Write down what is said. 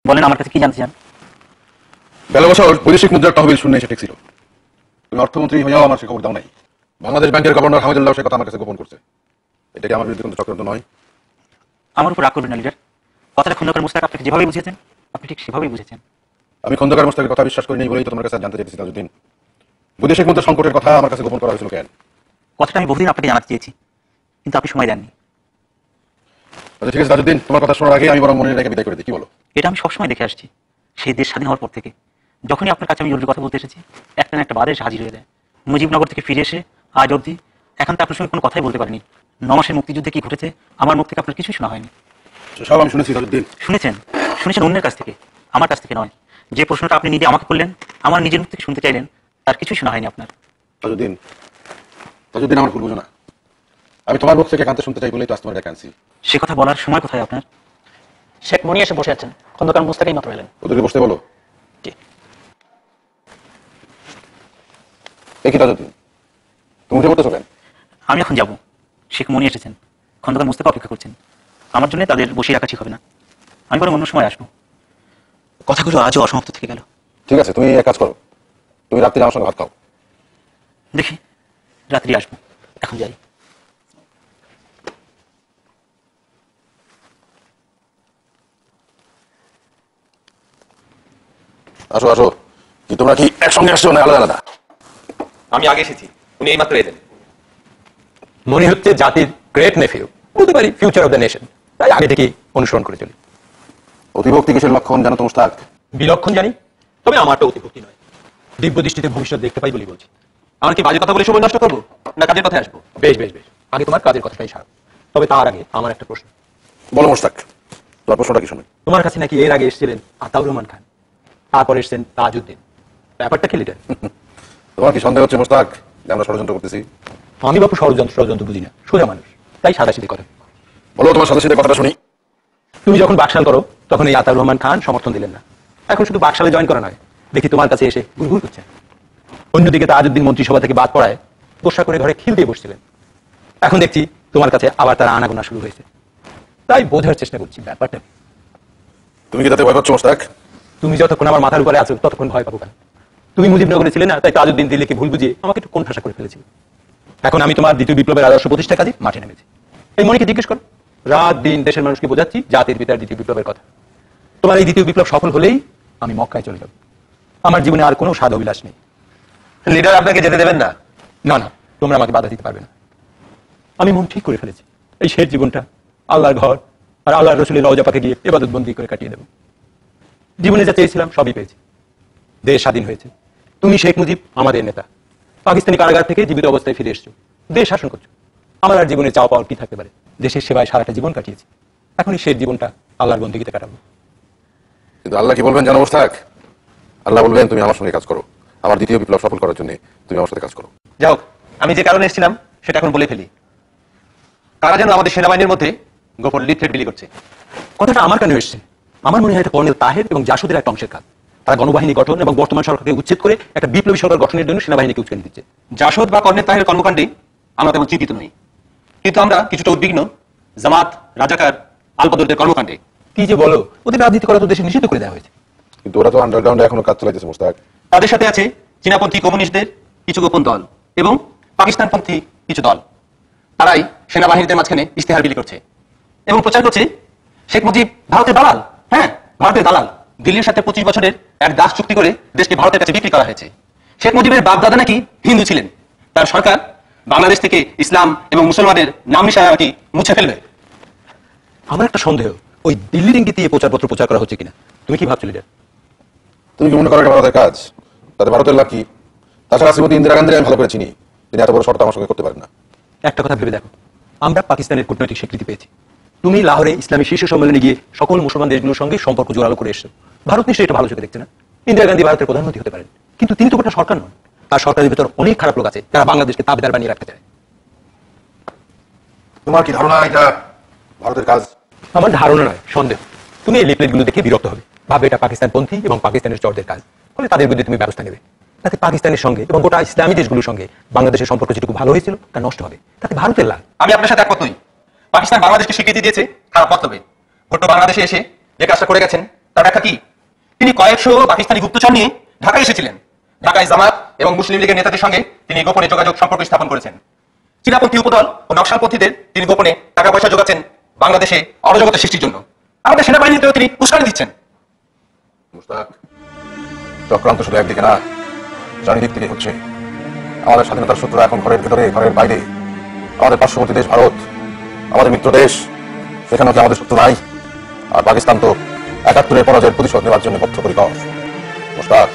বলেন আমার কাছে কি জানতে চান? গেল বছর বৈদেশিক মুদ্রার তহবিল শূন্য এসে ঠেকছিল। তুমি অর্থমন্ত্রী হইয়াও আমার সে খবর দাও নাই। বাংলাদেশ ব্যাংকের গভর্নর হামিদুল্লাহ সে কথা আমার কাছে গোপন করছে। এটা কি আমার বিরুদ্ধে কোনো চক্রান্ত নয়? আমার উপর রাগ করবেন না লিডার। কথাটা খন্দকার মুস্তাক আপনাকে যেভাবে বুঝেছেন আপনি ঠিক সেভাবেই বুঝেছেন। আমি খন্দকার মুস্তাকের কথা বিশ্বাস করি নাই বলেই তো তোমার কাছে জানতে চাইতেছি তাজউদ্দিন, বৈদেশিক মুদ্রা সংকটের কথা আমার কাছে গোপন করা হয়েছিল কেন? কথাটা আমি বহুদিন আপনাকে জানাতে চেয়েছি, কিন্তু আপনি সময় দেননি। আচ্ছা ঠিক আছে তাজউদ্দিন, তোমার কথা শোনার আগে আমি বরং মনে রেখে বিদায় করে দিই, কি বলো? এটা আমি সবসময় দেখে আসছি, সেই দেশ স্বাধীন হওয়ার পর থেকে। যখনই আপনার কাছে আমি জরুরি কথা বলতে এসেছি একটা না একটা বাদে এসে হাজির হয়ে যায়। মুজিবনগর থেকে ফিরে এসে আজ অবধি এখন তো আপনার সঙ্গে কোনো কথাই বলতে পারিনি। 9 মাসের মুক্তিযুদ্ধে কি ঘটেছে আমার মুখ থেকে আপনার কিছুই শোনা হয়নি। সব আমি শুনেছি তাজউদ্দিন। শুনেছেন অন্যের কাছ থেকে, আমার কাছ থেকে নয়। যে প্রশ্নটা আপনি নিজে আমাকে করলেন, আমার নিজের মুখ থেকে শুনতে চাইলেন, তার কিছুই শোনা হয়নি আপনার। তাজউদ্দিন আমার ভুল বুঝো না। আমি তোমার মুখ থেকে কানতে শুনতে চাই বলেই তো আজ তোমার কাছে আনছি। সে কথা বলার সময় কোথায় আপনার? শেখ মনি এসে বসে আছেন, খন্দকার মুস্তাকই মাত্র এলেন। ওদেরকে বসতে বলো। জি। দেখি তাজউদ্দিন, তুমি উঠে পড়তেছো কেন? আমি এখন যাব। শেখ মনি এসেছেন, খন্দকার মুস্তাক অপেক্ষা করছেন। আমার জন্য তাদের বসিয়ে রাখা ঠিক হবে না। আমি বরং অন্য সময় আসবো। কথাগুলো আজও অসমাপ্ত থেকে গেল। ঠিক আছে, তুমি এক কাজ করো, তুমি রাত্রে আমার সঙ্গে ভাত খাও। দেখি রাত্রি আসবো, এখন যাই। আসো আসো। কি তোমরা কি একসঙ্গে আসছো না আলাদা আলাদা? আমি আগে এসেছি, উনি এইমাত্র এলেন। মনে হচ্ছে জাতির গ্রেট নেফিউ, বলতে পারি ফিউচার অফ দ্য নেশন, তাই আগে থেকে অনুসরণ করে চলি। অতিভক্তি কিসের লক্ষণ জানো তো মুস্তাক? বিলক্ষণ জানি, তবে আমারটা অতিভক্তি নয়। দিব্য দৃষ্টিতে ভবিষ্যৎ দেখতে পাই বলি বলছি। আমার কি বাজে কথা বলে সময় নষ্ট করবো, না কাজের কথায় আসবো? বেশ বেশ বেশ, আগে তোমার কাজের কথাটাই সার। তবে তার আগে আমার একটা প্রশ্ন। বলো মুস্তাক, তোমার প্রশ্নটা কি শুনে? তোমার কাছে নাকি এর আগে এসেছিলেন আতাউর রহমান খান, তারপর এসেছেন তাজউদ্দিন, ব্যাপারটা কি লিডার? তোমার কি সন্দেহ হচ্ছে মুস্তাক যে আমরা ষড়যন্ত্র করতেছি? আমি বাপু ষড়যন্ত্র বুঝি না, সোজা মানুষ, তাই সাদাসিধে কথা। বলো তোমার সাথে সাথে কথাটা শুনি। তুমি যখন বাকশাল করো তখন এই আতাউর রহমান খান সমর্থন দিলেন না। এখন শুধু বাকশালে জয়েন করা নয়, দেখি তোমার কাছে এসে গুড়গুড় করছেন। অন্যদিকে তাজউদ্দিন মন্ত্রিসভা থেকে বাদ পড়ায় গোসা করে ঘরে খিল দিয়ে বসছিলেন। এখন দেখছি তোমার কাছে আবার তারা আনাগোনা শুরু হয়েছে। তাই বোঝার চেষ্টা করছি ব্যাপারটা। তুমি কি তাতে ভয় পাচ্ছ মুস্তাক? তুমি যতক্ষণ আমার মাথার উপরে আছো ততক্ষণ ভয় পাবো কেন? তুমি মুজিবনগরে ছিলে না, তাই তাজউদ্দিন দিল্লিকে ভুল বুঝিয়ে আমাকে একটু কোণঠাসা করে ফেলেছিল। এখন আমি তোমার দ্বিতীয় বিপ্লবের আদর্শ প্রতিষ্ঠার কাজে মাঠে নেমেছি। এই মনিকে জিজ্ঞেস করো, রাত দিন দেশের মানুষকে বোঝাচ্ছি জাতির পিতার দ্বিতীয় বিপ্লবের কথা। তোমার এই দ্বিতীয় বিপ্লব সফল হলেই আমি মক্কায় চলে যাব। আমার জীবনে আর কোনো স্বাদ অভিলাষ নেই। লিডার আপনাকে যেতে দেবেন না? না না, তোমরা আমাকে বাধা দিতে পারবে না। আমি মন ঠিক করে ফেলেছি, এই শেষ জীবনটা আল্লাহর ঘর আর আল্লাহর রসুলের রওজা পাকে গিয়ে ইবাদত বন্দি করে কাটিয়ে দেব। জীবনে যা চেয়েছিলাম সবই পেয়েছি। দেশ স্বাধীন হয়েছে, তুমি শেখ মুজিব আমাদের নেতা, পাকিস্তানি কারাগার থেকে জীবিত অবস্থায় ফিরে এসছো, দেশ শাসন করছো। আমার আর জীবনে চাওয়া পাওয়ার কি থাকতে পারে? দেশের সেবায় সারাটা জীবন কাটিয়েছি, এখন এই শেষ জীবনটা আল্লাহর বন্দিগিতে কাটাবো। কিন্তু আল্লাহ কি বলবেন জানো মুস্তাক? আল্লাহ বলবেন তুমি আমার সঙ্গে কাজ করো, আমার দ্বিতীয় বিপ্লব সফল করার জন্য তুমি আমার সাথে কাজ করো। যাও, আমি যে কারণে এসেছিলাম সেটা এখন বলে ফেলি। তারা যেন আমাদের সেনাবাহিনীর মধ্যে গোপন লিফলেট বিলি করছে। কথাটা আমার কেন এসছে? আমার মনে হয় এটা কর্নেল তাহের এবং জাসদের একটা অংশের কাজ। তারা গণবাহিনী গঠন এবং বর্তমান সরকারকে উচ্ছেদ করে একটা বিপ্লবী সরকার গঠনের জন্য সেনাবাহিনীকে উস্কানি দিচ্ছে। জাসদ বা কর্নেল তাহের কর্মকাণ্ডে আমরা তেমন চিন্তিত নই, কিন্তু আমরা কিছুটা উদ্বিগ্ন জামাত, রাজাকার, আলবদরদের কর্মকাণ্ডে। কি যে বলো, ওদের রাজনীতি করা তো দেশে নিষিদ্ধ করে দেওয়া হয়েছে। কিন্তু ওরা তো আন্ডারগ্রাউন্ডে এখনো কাজ চালাইতেছে মুস্তাক। তাদের সাথে আছে চীনাপন্থী কমিউনিস্টদের কিছু গোপন দল এবং পাকিস্তানপন্থী কিছু দল। তারাই সেনাবাহিনীদের মাঝখানে ইশতেহার বিলি করছে এবং প্রচার করছে শেখ মুজিব ভারতের দালাল। হ্যাঁ, ভারতের দালাল। দিল্লির সাথে 25 বছরের এক দাস চুক্তি করে দেশকে ভারতের কাছে বিক্রি করা হয়েছে। শেখ মুজিবের বাপ দাদা নাকি হিন্দু ছিলেন, তার সরকার বাংলাদেশ থেকে ইসলাম এবং মুসলমানের নাম নিশানা নাকি মুছে ফেলবে। আমার একটা সন্দেহ, ওই দিল্লির ইঙ্গিত দিয়ে প্রচারপত্র প্রচার করা হচ্ছে কিনা। তুমি কি ভাবছো লিডার? তুমি কি মনে করো এটা ভারতের কাজ? তাতে ভারতের লাভ কি? তাছাড়া শ্রীমতী ইন্দিরা গান্ধীর আমি ভালো করে চিনি, তিনি এত বড় শর্ত আমার সঙ্গে করতে পারেন না। একটা কথা ভেবে দেখো, আমরা পাকিস্তানের কূটনৈতিক স্বীকৃতি পেয়েছি, তুমি লাহোরে ইসলামী শীর্ষ সম্মেলনে গিয়ে সকল মুসলমান দেশগুলোর সঙ্গে সম্পর্ক জোরালো করে এসছো। ভারত নিশ্চয়ই এটা ভালো চোখে দেখছে না। ইন্দিরা গান্ধী ভারতের প্রধানমন্ত্রী হতে পারেন, কিন্তু তিনি তো গোটা সরকার নন। আর সরকারের ভিতর অনেক খারাপ লোক আছে যারা বাংলাদেশকে তাবেদার বানিয়ে রাখতে চায়। তোমার কি ধারণা এটা ভারতের কাজ? আমার ধারণা নয়, সন্দেহ। তুমি এই লিফলেটগুলো দেখে বিরক্ত হবে, ভাবে এটা পাকিস্তানপন্থী এবং পাকিস্তানের চরদের কাজ, ফলে তাদের বিরুদ্ধে তুমি ব্যবস্থা নেবে। তাতে পাকিস্তানের সঙ্গে এবং গোটা ইসলামী দেশগুলোর সঙ্গে বাংলাদেশের সম্পর্ক যেটুকু ভালো হয়েছিল তা নষ্ট হবে, তাতে ভারতের লাভ। আমি আপনার সাথে একমত নই। পাকিস্তান বাংলাদেশকে স্বীকৃতি দিয়েছে খারাপ মতলবে। ভুট্টো বাংলাদেশে এসে যে কাজটা করে গেছেন তার ব্যাখ্যা কি? তিনি কয়েকশো পাকিস্তানি গুপ্তচর নিয়ে ঢাকায় এসেছিলেন। ঢাকায় জামাত এবং মুসলিম লীগের নেতাদের সঙ্গে তিনি গোপনে যোগাযোগ সম্পর্ক স্থাপন করেছেন। চীনাপন্থী উপদল ও নকশালপন্থীদের তিনি গোপনে টাকা পয়সা যোগাচ্ছেন বাংলাদেশে অরাজকতা সৃষ্টির জন্য। আমাদের সেনাবাহিনীতেও তিনি উস্কানি দিচ্ছেন। মুশতাক, চক্রান্ত শুধু একদিকে না, চারিদিক থেকে হচ্ছে। আমাদের স্বাধীনতার শত্রু এখন ঘরের ভেতরে, ঘরের বাইরে। আমাদের পার্শ্ববর্তী দেশ ভারত, আমাদের মিত্র দেশ, সেখানেও কি আমাদের শত্রু নাই? আর পাকিস্তান তো ৭১-এর পরাজয়ের প্রতিশোধ নেওয়ার জন্য বদ্ধপরিকর। মুশতাক,